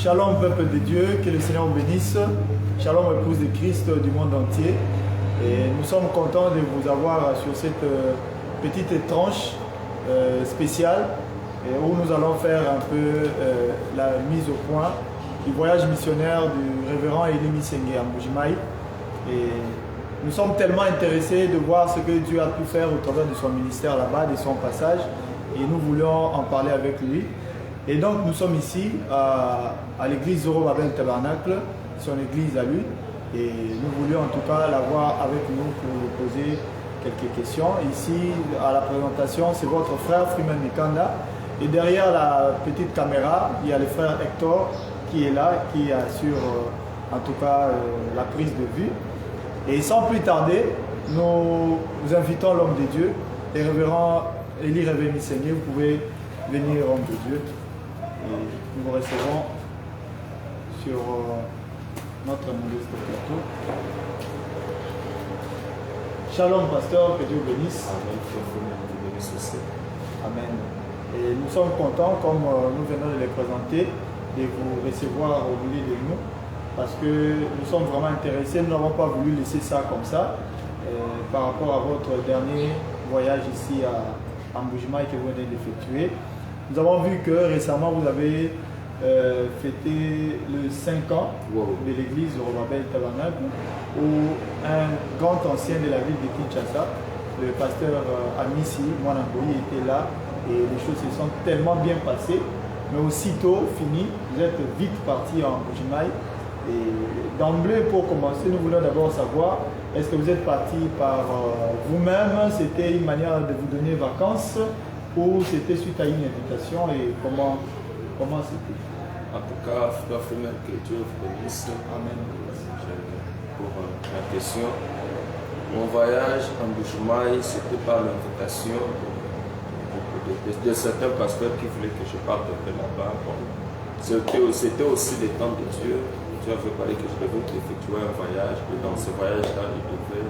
Shalom peuple de Dieu, que le Seigneur vous bénisse. Shalom épouse de Christ du monde entier. Et nous sommes contents de vous avoir sur cette petite tranche spéciale où nous allons faire un peu la mise au point du voyage missionnaire du révérend Élie Missengue à Mbujimayi. Et nous sommes tellement intéressés de voir ce que Dieu a pu faire au travers de son ministère là-bas, de son passage. Et nous voulions en parler avec lui. Et donc nous sommes ici à l'église Zorobabel Tabernacle, son église à lui. Et nous voulions en tout cas l'avoir avec nous pour vous poser quelques questions. Ici à la présentation, c'est votre frère Freeman Mikanda. Et derrière la petite caméra, il y a le frère Hector qui est là, qui assure en tout cas la prise de vue. Et sans plus tarder, nous invitons l'homme de Dieu, le révérend Élie Missengue. Vous pouvez venir, homme de Dieu. Et nous vous recevons sur notre modeste plateau. Shalom, pasteur, que Dieu bénisse. Amen. Et nous sommes contents, comme nous venons de les présenter, de vous recevoir au milieu de nous, parce que nous sommes vraiment intéressés. Nous n'avons pas voulu laisser ça comme ça, par rapport à votre dernier voyage ici à Mbujimayi que vous venez d'effectuer. Nous avons vu que récemment vous avez fêté le 5 ans de l'église Zorobabel Tabernacle, où un grand ancien de la ville de Kinshasa, le pasteur Amissi Mwanangoyi, était là et les choses se sont tellement bien passées. Mais aussitôt fini, vous êtes vite parti en Mbujimayi. Et d'emblée, pour commencer, nous voulons d'abord savoir, est-ce que vous êtes parti par vous-même? C'était une manière de vous donner vacances? Ou c'était suite à une invitation et comment c'était? En tout cas, frère Freeman, que Dieu vous bénisse. Amen. Pour la question. Mon voyage en Mbujimayi, c'était par l'invitation de certains pasteurs qui voulaient que je parte un peu là-bas. Bon, c'était aussi le temps de Dieu. Dieu avait parlé que je devais effectuer un voyage. Et dans ce voyage-là, il devait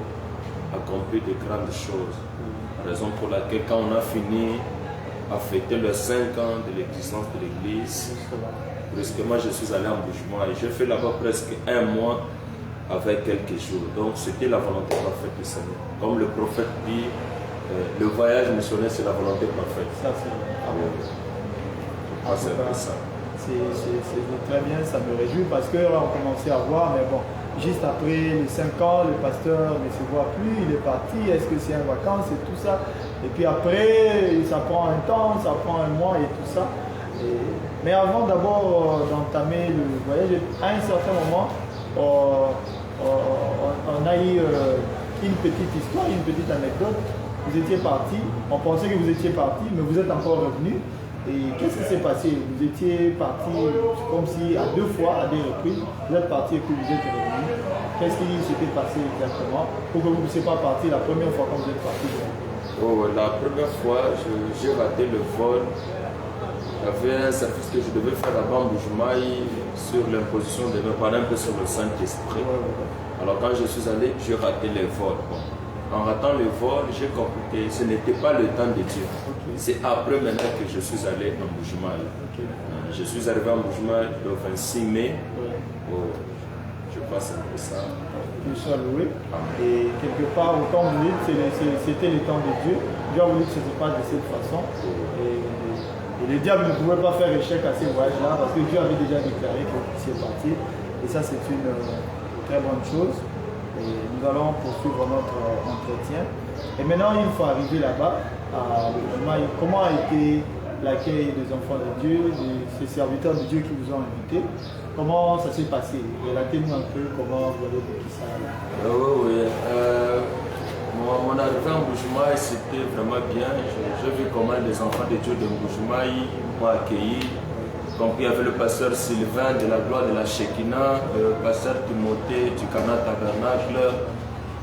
accomplir de grandes choses. Raison pour laquelle quand on a fini à fêter les 5 ans de l'existence de l'église, brusquement je suis allé en Mbujimayi et j'ai fait là-bas presque un mois avec quelques jours. Donc c'était la volonté parfaite du Seigneur. Comme le prophète dit, le voyage missionnaire c'est la volonté parfaite. Ça c'est un peu ça. C'est très bien, ça me réjouit parce qu'on commençait à voir, mais bon, juste après les 5 ans, le pasteur ne se voit plus, il est parti, est-ce que c'est en vacances et tout ça. Et puis après, ça prend un temps, ça prend un mois et tout ça. Mais avant d'abord d'entamer le voyage, à un certain moment, on a eu une petite histoire, une petite anecdote. Vous étiez parti, on pensait que vous étiez parti, mais vous êtes encore revenu. Et qu'est-ce qui s'est passé? Vous étiez parti comme si à 2 fois, à 2 reprises, vous êtes parti et puis vous êtes revenu. Qu'est-ce qui s'était passé exactement pour que vous ne puissiez pas partir la première fois quand vous êtes parti? La première fois, j'ai raté le vol. Il y avait un service que je devais faire à Mbujimayi sur l'imposition de mes parents, un peu sur le Saint-Esprit. Alors quand je suis allé, j'ai raté les vols. Bon. En ratant le vol, j'ai compris que ce n'était pas le temps de Dieu. C'est après maintenant que je suis allé en Mbujimayi. Je suis arrivé en Mbujimayi le 26 mai. Je crois que c'est un peu ça. Dieu soit loué. Et quelque part, autant vous dites, c'était le temps de Dieu. Dieu a voulu que ce ne se passe de cette façon. Et le diable ne pouvait pas faire échec à ces voyages-là parce que Dieu avait déjà déclaré que vous puissiez partir. Et ça, c'est une très bonne chose. Et nous allons poursuivre notre entretien. Et maintenant, une fois arrivé là-bas, à Mbujimayi, comment a été l'accueil des enfants de Dieu, de ces serviteurs de Dieu qui vous ont invités? Comment ça s'est passé? Relatez-nous un peu comment vous avez vécu ça. Oui. Mon arrivée en Mbujimayi, c'était vraiment bien. J'ai vu comment les enfants de Dieu de Mbujimayi m'ont accueilli. Donc il y avait le pasteur Sylvain de la gloire de la Shekinah, le pasteur Timothée du Cana Tabernacle,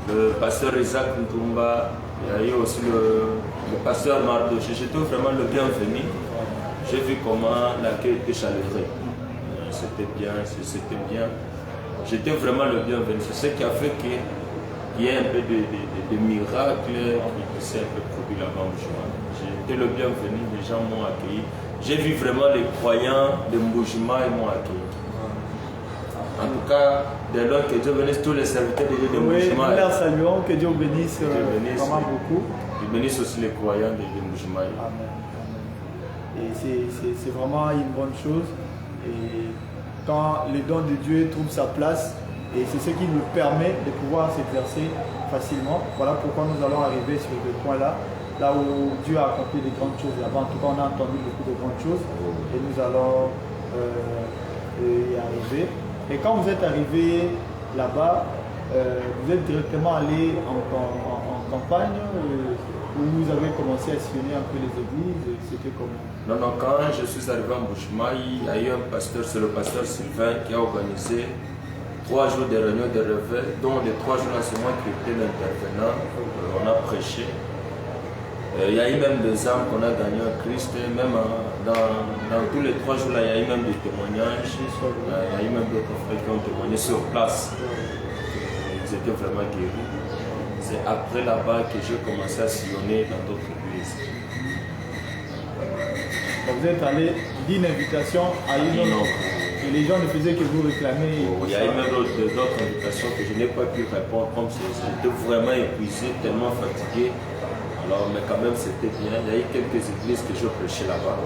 le pasteur Isaac Ntumba, il y a eu aussi le pasteur Mardoché. J'étais vraiment le bienvenu. J'ai vu comment l'accueil était chaleureux. C'était bien. J'étais vraiment le bienvenu. C'est ce qui a fait qu'il y ait un peu de miracles qui s'est un peu produit là-bas. J'étais le bienvenu. les gens m'ont accueilli. J'ai vu vraiment les croyants de Mbujima, ils m'ont accueilli. En tout cas, dès lors que Dieu bénisse tous les serviteurs de Dieu de Mbujima. Oui, nous saluons, que Dieu bénisse vraiment beaucoup. Il bénisse aussi les croyants de Mbujima. Amen. Et c'est vraiment une bonne chose. Et quand les dons de Dieu trouvent sa place, et c'est ce qui nous permet de pouvoir s'exercer facilement. Voilà pourquoi nous allons arriver sur ce point-là, là où Dieu a accompli de grandes choses là-bas. En tout cas, on a entendu beaucoup de grandes choses et nous allons y arriver. Et quand vous êtes arrivé là-bas, vous êtes directement allé en campagne où vous avez commencé à sillonner un peu les églises, c'était comment? Non, quand je suis arrivé en Mbujima, il y a eu un pasteur, c'est le pasteur Sylvain qui a organisé 3 jours de réunion de réveil, dont les 3 jours là c'est moi qui étais l'intervenant, on a prêché. Il y a eu même des âmes qu'on a gagnées en Christ, même dans tous les 3 jours là, il y a eu même des témoignages, il y a eu même d'autres frères qui ont témoigné sur place. Ils étaient vraiment guéris. C'est après là-bas que j'ai commencé à sillonner dans d'autres églises. Vous êtes allé d'une invitation à une autre. Et les gens ne faisaient que vous réclamer. Il y a eu même d'autres invitations que je n'ai pas pu répondre comme j'étais vraiment épuisé, tellement fatigué. Alors, mais quand même c'était bien. Il y a eu quelques églises que je prêchais là-bas.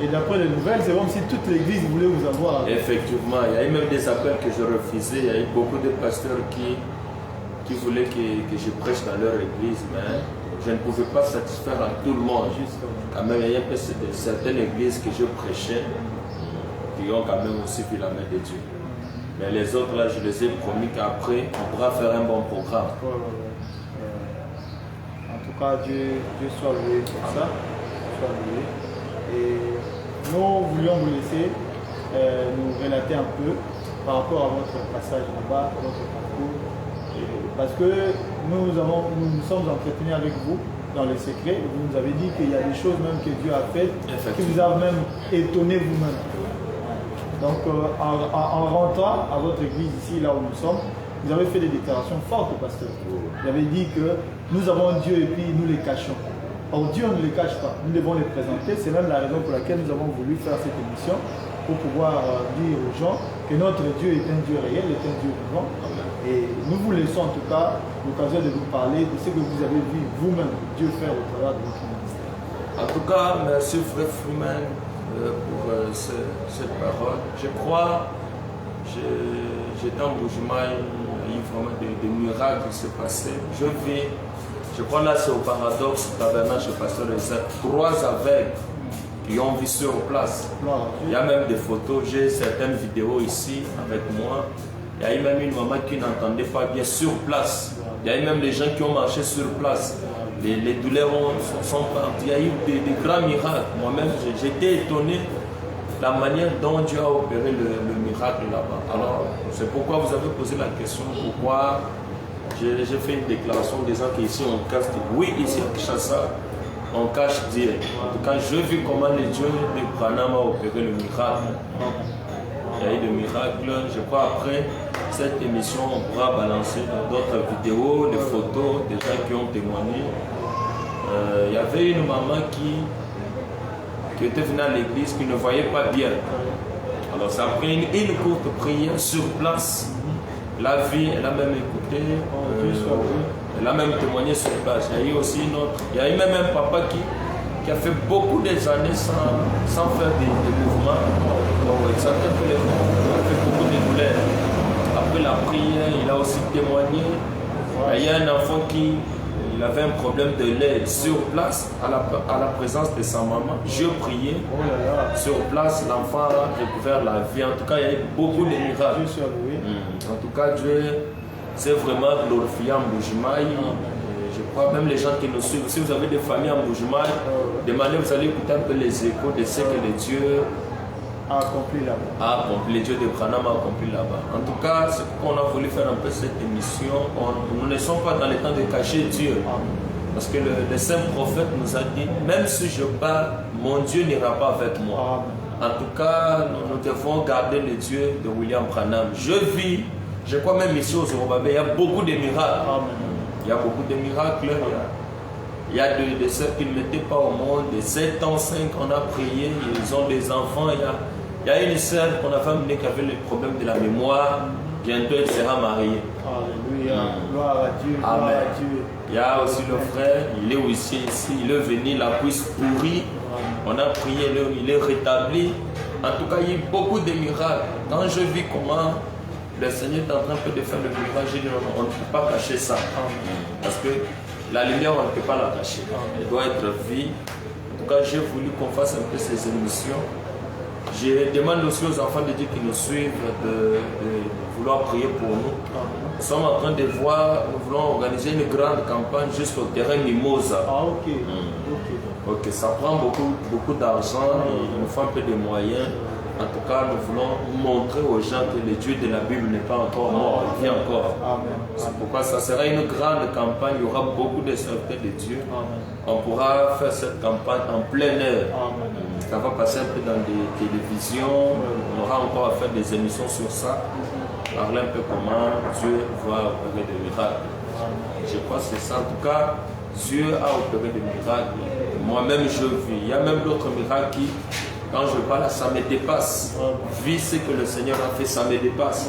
Et d'après les nouvelles, c'est comme si toute l'église voulait vous avoir. Effectivement, il y a eu même des appels que je refusais. Il y a eu beaucoup de pasteurs qui voulaient que je prêche dans leur église, mais je ne pouvais pas satisfaire à tout le monde. Quand même, il y a certaines églises que je prêchais qui ont quand même aussi vu la main de Dieu. Mais les autres, là, je les ai promis qu'après, on pourra faire un bon programme. En tout cas, Dieu soit loué pour ça. Soit loué. Et nous voulions vous laisser nous relater un peu par rapport à votre passage là-bas, votre parcours. Parce que nous nous sommes entretenus avec vous dans les secrets. Vous nous avez dit qu'il y a des choses même que Dieu a faites qui vous a même étonné vous-même. Donc en rentrant à votre église ici, là où nous sommes, vous avez fait des déclarations fortes, pasteur. Vous avez dit que nous avons Dieu et puis nous les cachons. Or Dieu, on ne les cache pas. Nous devons les présenter. C'est même la raison pour laquelle nous avons voulu faire cette émission, pour pouvoir dire aux gens que notre Dieu est un Dieu réel, est un Dieu vivant. Et nous vous laissons en tout cas l'occasion de vous parler de ce que vous avez vu vous-même Dieu faire au travers de votre ministère. En tout cas, merci frère Freeman pour cette parole. Je crois, j'étais en Mbujima, il y a eu vraiment des miracles qui se passaient. Je crois là c'est au paradoxe, tabernacle chez Pasteur Isaac, 3 aveugles qui ont vu sur place. Il y a même des photos, j'ai certaines vidéos ici avec moi. Il y a eu même une maman qui n'entendait pas bien sur place. Il y a eu même des gens qui ont marché sur place. Les douleurs sont parties. Il y a eu des grands miracles. Moi-même, j'étais étonné de la manière dont Dieu a opéré le miracle là-bas. Alors, c'est pourquoi vous avez posé la question, pourquoi j'ai fait une déclaration disant qu'ici on cache. Oui, ici à Kinshasa, on cache Dieu. En tout cas, j'ai vu comment le Dieu de Branham a opéré le miracle. Il y a eu des miracles. Je crois après cette émission, on pourra balancer dans d'autres vidéos, des photos, des gens qui ont témoigné. Il y avait une maman qui était venue à l'église, qui ne voyait pas bien. Alors ça a pris une courte prière sur place. La vie, elle a même écouté. Elle a même témoigné sur place. Il y a eu aussi une autre. Il y a eu même un papa qui a fait beaucoup des années sans faire des mouvements. Donc il sentait tous les mots. Il a fait beaucoup de douleurs. Après la prière, il a aussi témoigné. Il y a un enfant qui avait un problème de lait sur place, à la présence de sa maman. Je priais sur place, l'enfant a découvert la vie. En tout cas, il y a eu beaucoup de miracles. En tout cas, Dieu s'est vraiment glorifié en Mbujima. Je crois même les gens qui nous suivent, si vous avez des familles en Mbujima, demandez, vous allez écouter un peu les échos de ce que le Dieu a accompli là-bas. Le Dieu de Branham a accompli là-bas. En tout cas, c'est pourquoi on a voulu faire un peu cette émission. Nous ne sommes pas dans le temps de cacher Dieu. Parce que le saint prophète nous a dit, même si je pars, mon Dieu n'ira pas avec moi. En tout cas, nous devons garder le Dieu de William Branham. Je crois même ici aux Zorobabel, il y a beaucoup de miracles. Il y a beaucoup de miracles. Il y a des sœurs qui ne mettaient pas au monde, des 7 ans, 5 on a prié, ils ont des enfants. Il y a une sœur qu'on a fait amener qui avait le problème de la mémoire. Bientôt elle sera mariée. Alléluia. Gloire à Dieu. Gloire Amen. à Dieu. Il y a aussi le frère, il est aussi ici, il est venu, la cuisse pourrie. On a prié, il est rétabli. En tout cas, il y a eu beaucoup de miracles. Quand je vis comment le Seigneur est en train de faire le miracle, j'ai dit non, on ne peut pas cacher ça. Parce que la lumière, on ne peut pas la cacher. Elle doit être vue. En tout cas, j'ai voulu qu'on fasse un peu ces émissions. Je demande aussi aux enfants de Dieu qui nous suivent de vouloir prier pour nous. Nous sommes en train de voir, nous voulons organiser une grande campagne juste au terrain Mimosa. Ok, ça prend beaucoup d'argent, il nous faut un peu de moyens. En tout cas, nous voulons montrer aux gens que le Dieu de la Bible n'est pas encore mort, il vit encore. C'est pourquoi ça sera une grande campagne, il y aura beaucoup de serviteurs de Dieu. On pourra faire cette campagne en plein air. Ça va passer un peu dans des télévisions, on aura encore à faire des émissions sur ça. Parler un peu comment Dieu va opérer des miracles. Je crois que c'est ça. En tout cas, Dieu a opéré des miracles. Moi-même, je vis. Il y a même d'autres miracles qui, quand je parle, ça me dépasse. Vu ce que le Seigneur a fait, ça me dépasse.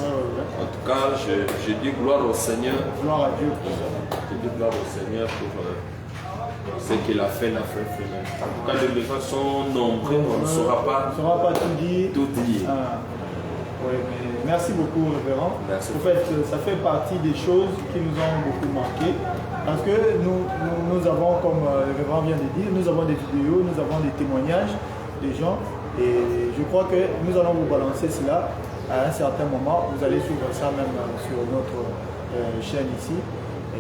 En tout cas, je dis gloire au Seigneur. Gloire à Dieu. Je dis gloire au Seigneur pour ce qu'il a fait, la fin finale. En tout cas, les miracles sont nombreux, on ne saura pas tout dire. Oui, mais merci beaucoup, révérend. Merci. En fait, ça fait partie des choses qui nous ont beaucoup marqué. Parce que nous avons, comme le révérend vient de dire, nous avons des vidéos, nous avons des témoignages des gens. Et je crois que nous allons vous balancer cela à un certain moment. Vous allez suivre ça même sur notre chaîne ici.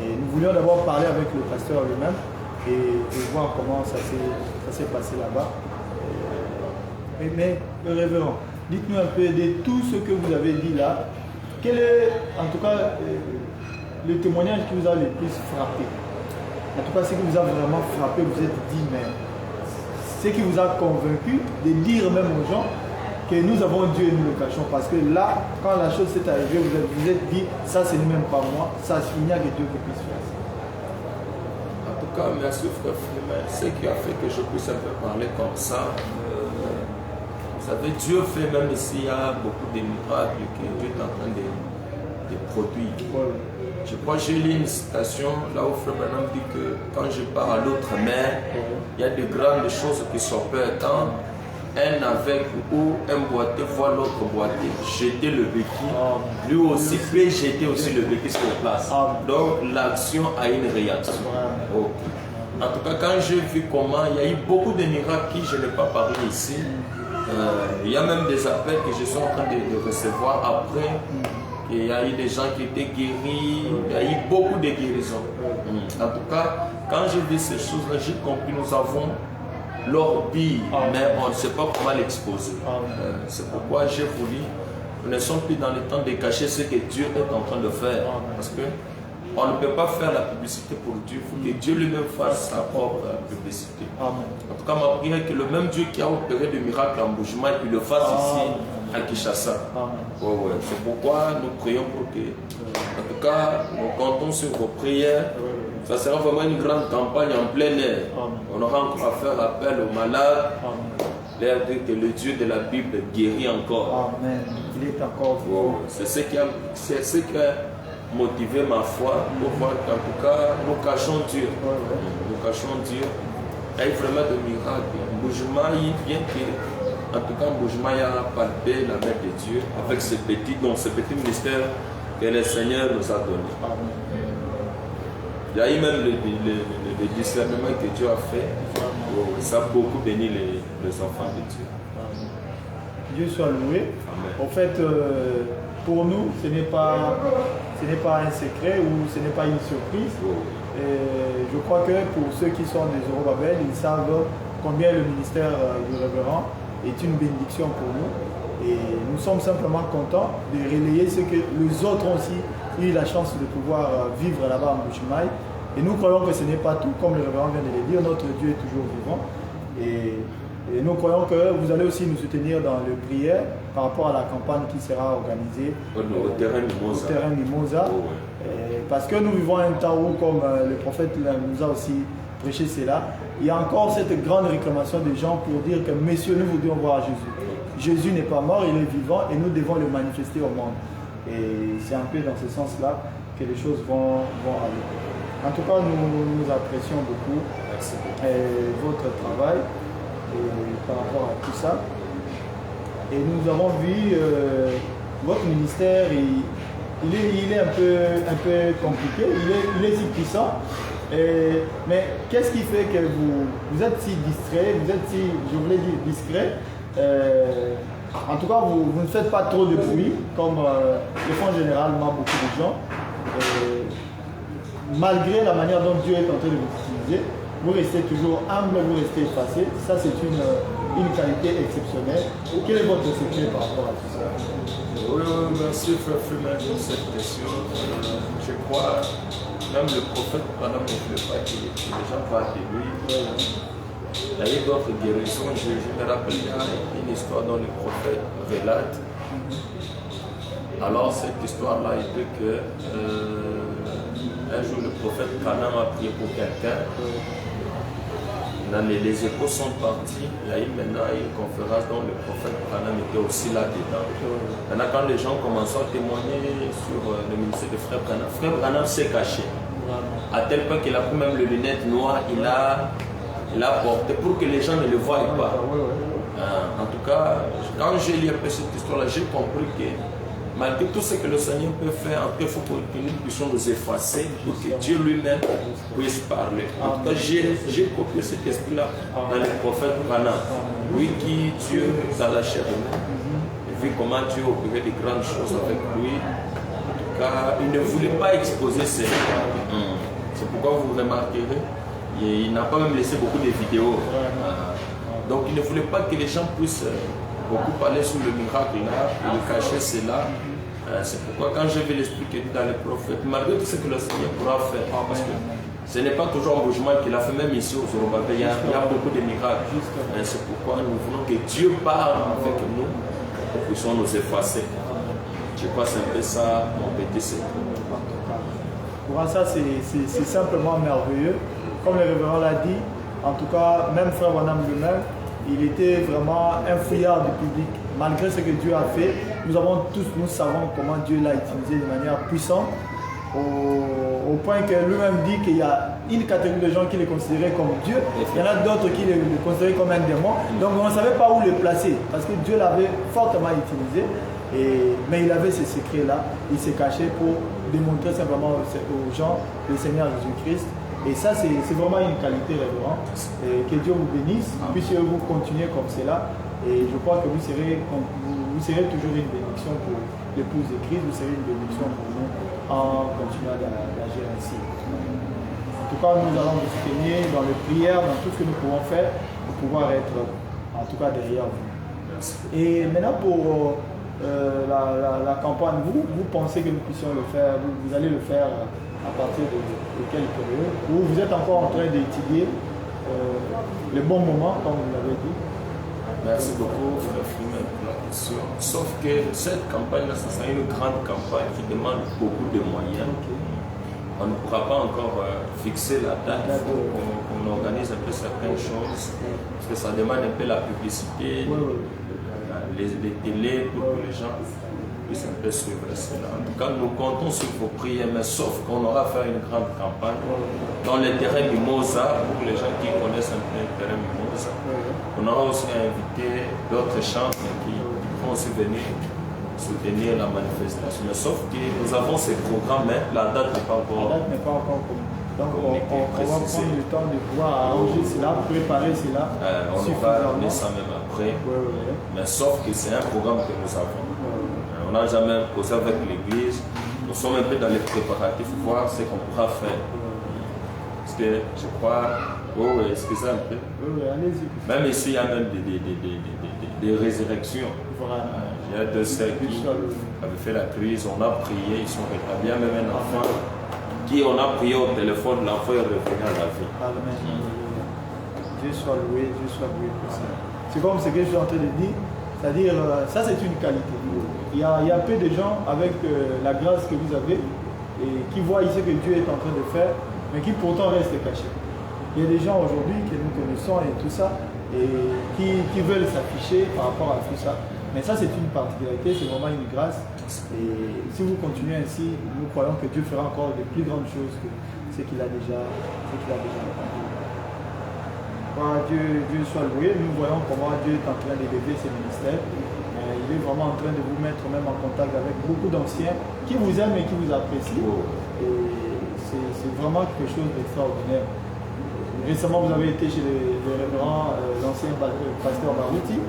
Et nous voulions d'abord parler avec le pasteur lui-même et voir comment ça s'est passé là-bas. Mais le révérend, dites-nous un peu de tout ce que vous avez dit là. Quel est, en tout cas, le témoignage qui vous a le plus frappé? En tout cas, ce qui vous a vraiment frappé, vous êtes dit, mais ce qui vous a convaincu de dire même aux gens que nous avons Dieu et nous le cachons. Parce que là, quand la chose s'est arrivée, vous êtes dit, ça c'est même pas moi, ça il n'y a que Dieu qui puisse faire ça. En tout cas, merci frère Frémin. Ce qui a fait que je puisse un peu parler comme ça, vous savez, Dieu fait, même s'il y a beaucoup de miracles que Dieu est en train de produire. Je crois que j'ai lu une citation là où Frère Branham dit que quand je pars à l'autre mer, il y a de grandes choses qui s'opèrent. Quand un aveugle ou un boiteux voit l'autre boiteux jeter le béquille, lui aussi peut jeter aussi le béquille sur place. Donc l'action a une réaction. En tout cas, quand j'ai vu comment il y a eu beaucoup de miracles qui je n'ai pas parlé ici, il y a même des appels que je suis en train de recevoir après. Il y a eu des gens qui étaient guéris, il y a eu beaucoup de guérisons. En tout cas, quand j'ai vu ces choses-là, j'ai compris nous avons l'orbille, mais on ne sait pas comment l'exposer. C'est pourquoi j'ai voulu, nous ne sommes plus dans le temps de cacher ce que Dieu est en train de faire. Parce que on ne peut pas faire la publicité pour Dieu, il faut que Dieu lui-même fasse sa propre publicité. En tout cas, ma prière est que le même Dieu qui a opéré des miracles en Mbuji Mayi, il le fasse ici à Kinshasa. C'est pourquoi nous prions pour que, en tout cas, nous comptons sur vos prières. Ça sera vraiment une grande campagne en plein air. On aura encore à faire appel aux malades, leur dire que le Dieu de la Bible guérit encore. Amen. Il est encore vivant. C'est ce qui a motivé ma foi pour voir qu'en tout cas, nous cachons Dieu. Nous cachons Dieu. Il y a vraiment de miracles. Mbuji Mayi, bien que, en tout cas, Mbuji Mayi a palpé la main de Dieu avec ce petit ministère que le Seigneur nous a donné. Il y a eu même le discernement que Dieu a fait. Ça a beaucoup béni les enfants de Dieu. Dieu soit loué. Amen. En fait, pour nous, ce n'est pas un secret ou ce n'est pas une surprise. Et je crois que pour ceux qui sont des Zorobabel, ils savent combien le ministère du révérend est une bénédiction pour nous. Et nous sommes simplement contents de relayer ce que les autres ont aussi eu la chance de pouvoir vivre là-bas en Mbuji Mayi. Et nous croyons que ce n'est pas tout, comme le révérend vient de le dire, notre Dieu est toujours vivant. Et nous croyons que vous allez aussi nous soutenir dans les prières par rapport à la campagne qui sera organisée au terrain Mimosa. Parce que nous vivons un temps où, comme le prophète nous a aussi prêcher cela, il y a encore cette grande réclamation des gens pour dire que messieurs, nous voudrions voir Jésus. Jésus n'est pas mort, il est vivant et nous devons le manifester au monde. Et c'est un peu dans ce sens-là que les choses vont aller. En tout cas, nous apprécions beaucoup votre travail par rapport à tout ça. Et nous avons vu votre ministère, il est un peu compliqué, il est si puissant. Mais qu'est-ce qui fait que vous êtes si distrait, vous êtes si, je voulais dire, discret? En tout cas, vous ne faites pas trop de bruit, comme le font généralement beaucoup de gens. Malgré la manière dont Dieu est en train de vous utiliser, vous restez toujours humble, vous restez effacé. Ça, c'est une qualité exceptionnelle. Quel est votre secret par rapport à tout ça? Oui, merci Frère Freeman pour cette question. Je crois, même le prophète, pendant que je ne veux pas que les gens parlent de lui, il y a eu d'autres guérisons. Je me rappelle, il y a une histoire dont le prophète relate. Alors, cette histoire-là était que un jour, le prophète Canaan a prié pour quelqu'un. Les échos sont partis. Il y a eu maintenant une conférence dont le prophète Canaan était aussi là-dedans. Maintenant, quand les gens commencent à témoigner sur le ministère de Frère Canaan s'est caché. À tel point qu'il a pris même les lunettes noires, il a porté pour que les gens ne le voient pas. En tout cas, quand j'ai lu un peu cette histoire-là, j'ai compris que malgré tout ce que le Seigneur peut faire, il faut que nous puissions nous effacer pour que Dieu lui-même puisse parler. En tout cas, j'ai copié cet esprit-là dans le prophète Canaan. Lui qui, Dieu, dans la chair humaine, et vu comment Dieu opérait de grandes choses avec lui. En tout cas, il ne voulait pas exposer ses rêves. C'est pourquoi vous remarquerez, il n'a pas même laissé beaucoup de vidéos. Donc, il ne voulait pas que les gens puissent beaucoup parler sur le miracle là, et le cacher cela. C'est pourquoi quand j'ai vu l'esprit qui est dans les prophètes, malgré tout ce que le Seigneur pourra faire, parce que ce n'est pas toujours un mouvement qu'il a fait, même ici au Zorobabel, il y a beaucoup de miracles. C'est pourquoi nous voulons que Dieu parle avec nous, pour que nous puissions nous effacer. Je crois que c'est un peu ça mon petit secret. Pour ça, c'est simplement merveilleux. Comme le révérend l'a dit, en tout cas, même Frère Branham lui-même, il était vraiment un fouillard du public. Malgré ce que Dieu a fait, nous savons comment Dieu l'a utilisé de manière puissante, au point que lui-même dit qu'il y a une catégorie de gens qui le considéraient comme Dieu, il y en a d'autres qui le considéraient comme un démon. Donc on ne savait pas où le placer, parce que Dieu l'avait fortement utilisé, mais il avait ces secrets-là, il s'est caché pour démontrer simplement aux gens le Seigneur Jésus-Christ. Et ça, c'est vraiment une qualité révérend. Que Dieu vous bénisse, puisse vous continuer comme cela. Et je crois que vous serez toujours une bénédiction pour l'épouse de Christ, vous serez une bénédiction pour nous en continuant d'agir ainsi. En tout cas, nous allons vous soutenir dans les prières, dans tout ce que nous pouvons faire pour pouvoir être en tout cas derrière vous. Et maintenant pour la campagne, vous pensez que nous puissions le faire, vous allez le faire à partir de quelle période? Ou vous êtes encore en train d'étudier les bons moments, comme vous l'avez dit? Merci beaucoup, Frère Freeman, pour la question. Sauf que cette campagne-là, ça sera une grande campagne qui demande beaucoup de moyens. On ne pourra pas encore fixer la date. Il faut qu'on organise un peu certaines choses. Parce que ça demande un peu la publicité, les télés, pour que les gens puissent un peu suivre cela. En tout cas, nous comptons sur vos prières, mais sauf qu'on aura fait une grande campagne dans le terrain du Mozart, pour les gens qui connaissent un peu le terrain du Mozart. On aura aussi invité d'autres chants qui vont aussi venir soutenir la manifestation. Mais sauf que nous avons ces programmes, mais la date n'est pas encore. La date n'est pas encore connue. Donc on va prendre le temps de pouvoir arranger cela, préparer cela. On va donner ça même après. Mais sauf que c'est un programme que nous avons. On n'a jamais posé avec l'église. Nous sommes un peu dans les préparatifs, voir ce qu'on pourra faire. Parce que je crois. Oui, excusez un peu. Allez-y. Même ici, il y a même des résurrections. Voilà. Il y a deux sœurs qui avaient fait la crise, on a prié, ils sont rétablis. Il y a même un enfant qui, on a prié au téléphone, l'enfant est revenu à la vie. Amen. Dieu soit loué pour ça. C'est comme ce que je suis en train de dire, c'est-à-dire, ça c'est une qualité. Il y a peu de gens avec la grâce que vous avez et qui voient ici que Dieu est en train de faire, mais qui pourtant restent cachés. Il y a des gens aujourd'hui que nous connaissons et tout ça, et qui veulent s'afficher par rapport à tout ça. Mais ça, c'est une particularité, c'est vraiment une grâce. Et si vous continuez ainsi, nous croyons que Dieu fera encore de plus grandes choses que ce qu'il a déjà accompli. Dieu soit loué. Nous voyons comment Dieu est en train d'élever ses ministères. Il est vraiment en train de vous mettre même en contact avec beaucoup d'anciens qui vous aiment et qui vous apprécient. Et c'est vraiment quelque chose d'extraordinaire. Récemment, vous avez été chez les révérends, l'ancien pasteur Barouti.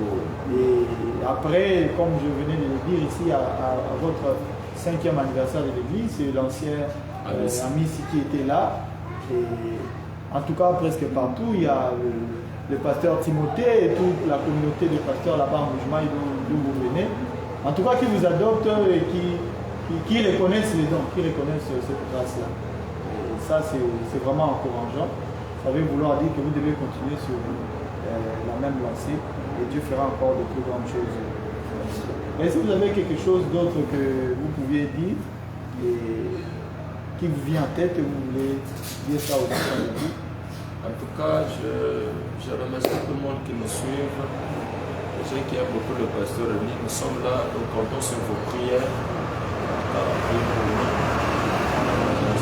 Et après, comme je venais de le dire ici, à votre 5e anniversaire de l'église, c'est l'ancien ami qui était là. Et en tout cas, presque partout, il y a le pasteur Timothée et toute la communauté de pasteurs là-bas en Mbujimayi d'où vous venez. En tout cas, qui vous adoptent et qui reconnaissent les dons, qui reconnaissent cette grâce-là. Et ça, c'est vraiment encourageant. Ça veut vouloir dire que vous devez continuer sur la même lancée et Dieu fera encore de plus grandes choses. Mais si vous avez quelque chose d'autre que vous pouviez dire et qui vous vient en tête et vous voulez dire ça aux enfants de vous. En tout cas, je remercie tout le monde qui nous suit. Je sais qu'il y a beaucoup de pasteurs réunis. Nous sommes là, nous comptons sur vos prières.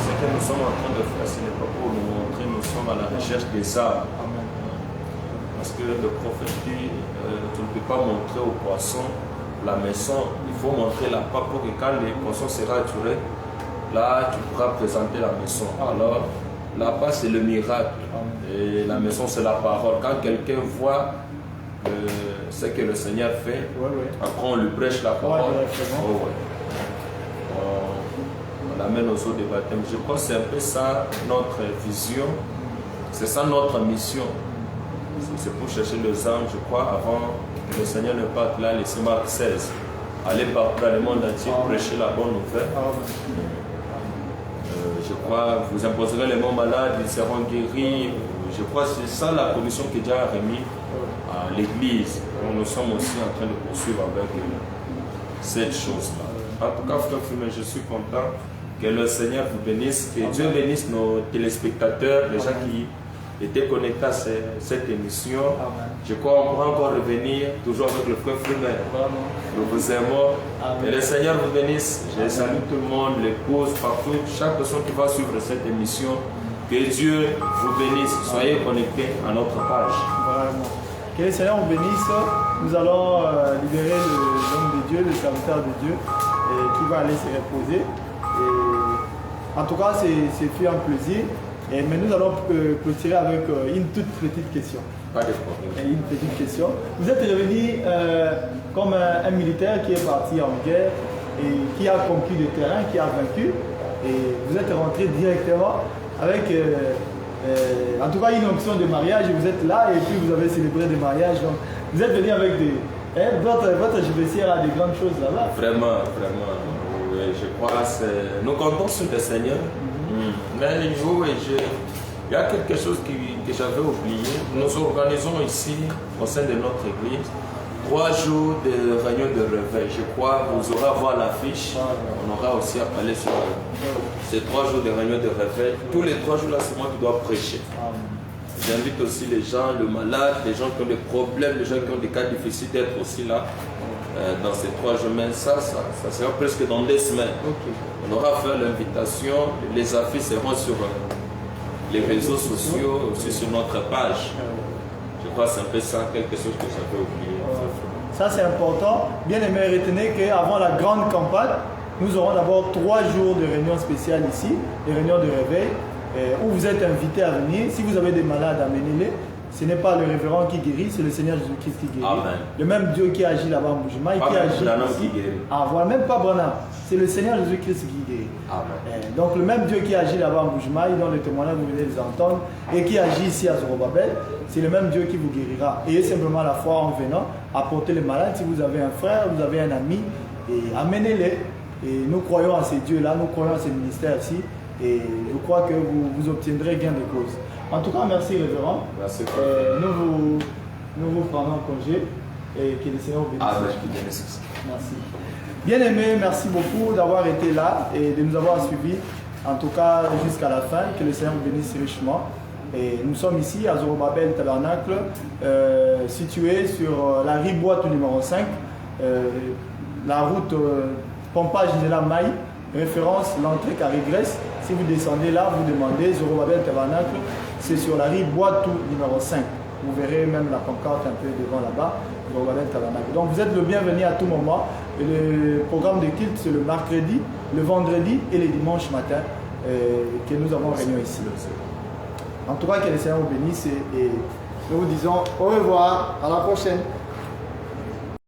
Ce que nous sommes en train de faire, ce n'est pas pour nous montrer, nous sommes à la recherche des arbres. Parce que le prophète dit, tu ne peux pas montrer aux poissons la maison, il faut montrer la part pour que quand les poissons seront attirés, là tu pourras présenter la maison. Alors, la part c'est le miracle et la maison c'est la parole. Quand quelqu'un voit ce que le Seigneur fait, après on lui prêche la parole. On l'amène aux eaux de baptême. Je crois que c'est un peu ça notre vision, c'est ça notre mission. C'est pour chercher les âmes, je crois, avant que le Seigneur ne parte là, laissez Marc 16. Aller partout dans le monde entier, prêcher la bonne nouvelle. Je crois, vous imposerez les mots malades, ils seront guéris. Je crois que c'est ça la commission que Dieu a remis à l'Église. Nous sommes aussi en train de poursuivre avec cette chose-là. En tout cas, frère Fumé, je suis content que le Seigneur vous bénisse, que Dieu bénisse nos téléspectateurs, les gens qui étaient connectés à cette émission. Je crois qu'on pourra encore revenir, toujours avec le frère Fumé. Nous vous aimons. Et le Seigneur vous bénisse. Je salue tout le monde, les pauses, partout, chaque personne qui va suivre cette émission. Que Dieu vous bénisse. Soyez connectés à notre page. Vraiment. Que le Seigneur vous bénisse. Nous allons libérer l'homme de Dieu, le serviteur de Dieu, qui va aller se reposer. Et, en tout cas, c'est fait un plaisir. Mais nous allons clôturer avec une toute petite question. Pas de problème. Une petite question. Vous êtes revenu comme un militaire qui est parti en guerre et qui a conquis le terrain, qui a vaincu. Et vous êtes rentré directement avec, en tout cas, une option de mariage. Et vous êtes là et puis vous avez célébré des mariages. Donc, vous êtes venu avec des... votre judiciaire a des grandes choses là-bas. Vraiment, vraiment. Oui, je crois que nous comptons sur le Seigneur. Mais il y a quelque chose que j'avais oublié. Nous organisons ici, au sein de notre église, 3 jours de réunion de réveil. Je crois que vous aurez à voir l'affiche. On aura aussi à parler sur ces 3 jours de réunion de réveil. Tous les 3 jours là, c'est moi qui dois prêcher. J'invite aussi les gens, les malades, les gens qui ont des problèmes, les gens qui ont des cas difficiles d'être aussi là. Dans ces 3 jours, mais ça sera presque dans 2 semaines. On aura fait l'invitation, les affiches seront sur les réseaux sociaux, aussi sur notre page. Je crois que c'est un peu ça, quelque chose que j'avais oublié. Ça c'est important. Bien aimé, retenez qu'avant la grande campagne, nous aurons d'abord 3 jours de réunion spéciale ici, des réunions de réveil, où vous êtes invités à venir. Si vous avez des malades, amenez-les. Ce n'est pas le révérend qui guérit, c'est le Seigneur Jésus-Christ qui guérit. Amen. Le même Dieu qui agit là-bas en Mbujimayi, qui agit ici. Voilà, même pas Branham. C'est le Seigneur Jésus-Christ qui guérit. Amen. Donc le même Dieu qui agit là-bas en Mbujimayi, dans le témoignage vous venez de les entendre, et qui agit ici à Zorobabel, c'est le même Dieu qui vous guérira. Ayez simplement la foi en venant, apportez les malades. Si vous avez un frère, vous avez un ami, et amenez-les. Et nous croyons à ces dieux-là, nous croyons à ces ministères-ci, et je crois que vous obtiendrez gain de cause. En tout cas, merci révérend. Merci. Nous vous prenons congé et que le Seigneur vous bénisse. Merci. Bien aimé, merci beaucoup d'avoir été là et de nous avoir suivis, en tout cas jusqu'à la fin. Que le Seigneur vous bénisse richement. Et nous sommes ici à Zorobabel Tabernacle, situé sur la rue Boîte numéro 5, la route Pompage-Nila-Maï, référence l'entrée Carré-Grèce. Si vous descendez là, vous demandez Zorobabel Tabernacle, c'est sur la rue Boîte numéro 5. Vous verrez même la pancarte un peu devant là-bas, Zorobabel Tabernacle. Donc vous êtes le bienvenu à tout moment. Et le programme de culte, c'est le mercredi, le vendredi et le dimanche matin que nous avons réunion ici. En tout cas, que le Seigneur vous bénisse et nous vous disons au revoir, à la prochaine.